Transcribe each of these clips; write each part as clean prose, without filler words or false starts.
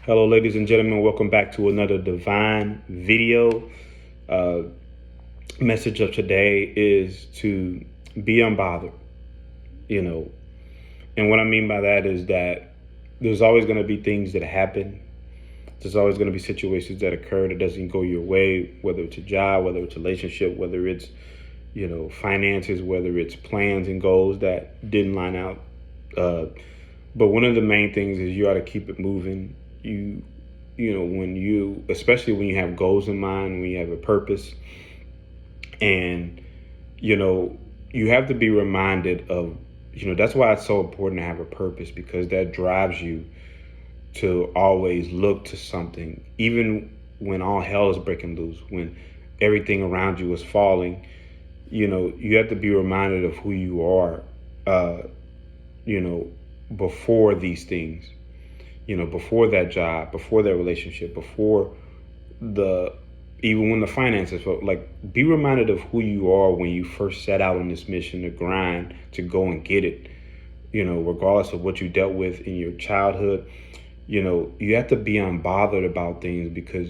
Hello, ladies and gentlemen. Welcome back to another divine video. Uh, Message of today is to be unbothered. You know, and what I mean by that is that there's always going to be things that happen. There's always going to be situations that occur that doesn't go your way, whether it's a job, whether it's a relationship, whether it's finances, whether it's plans and goals that didn't line out. Uh, but one of the main things is you ought to keep it moving. When you, especially when you have goals in mind, when you have a purpose, and you know, you have to be reminded of, that's why it's so important to have a purpose, because that drives you to always look to something, even when all hell is breaking loose, when everything around you is falling. You have to be reminded of who you are, uh, you know, before these things, before that job, before that relationship, before the, even when the finances, like, be reminded of who you are when you first set out on this mission to grind, to go and get it, regardless of what you dealt with in your childhood. You have to be unbothered about things, because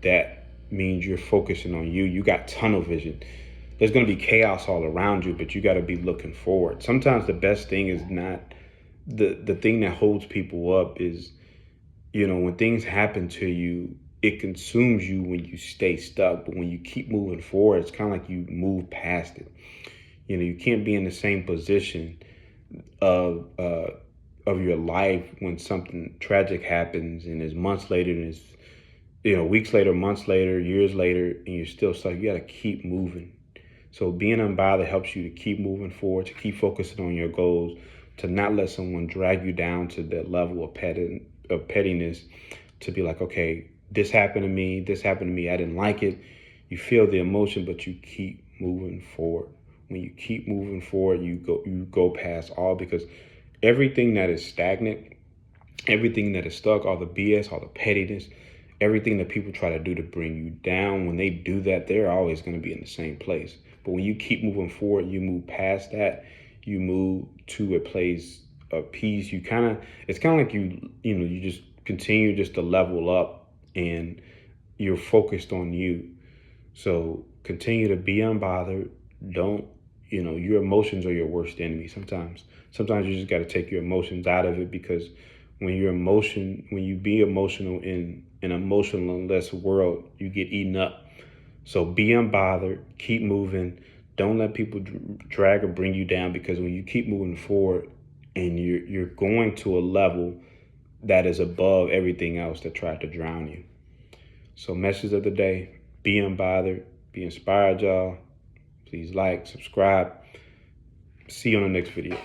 that means you're focusing on you. You got tunnel vision. There's going to be chaos all around you, but you got to be looking forward. Sometimes the best thing is not the thing that holds people up is, when things happen to you, it consumes you when you stay stuck. But when you keep moving forward, it's kind of like you move past it. You can't be in the same position of your life when something tragic happens, and it's months later, and it's, weeks later, months later, years later, and you're still stuck. You got to keep moving. So being unbothered helps you to keep moving forward, to keep focusing on your goals, to not let someone drag you down to that level of pettiness, to be like, okay, this happened to me, I didn't like it. You feel the emotion, but you keep moving forward. When you keep moving forward, you go past all, because everything that is stagnant, everything that is stuck, all the BS, all the pettiness, everything that people try to do to bring you down, when they do that, they're always going to be in the same place. But when you keep moving forward, you move past that, you move to a place of peace. It's kind of like you just continue just to level up, and you're focused on you. So continue to be unbothered. Don't, your emotions are your worst enemy sometimes. Sometimes you just got to take your emotions out of it, because when you be emotional in an emotionless world, you get eaten up. So be unbothered, keep moving. Don't let people drag or bring you down, because when you keep moving forward, and you're going to a level that is above everything else that tried to drown you. So message of the day, be unbothered, be inspired, y'all. Please like, subscribe. See you on the next video.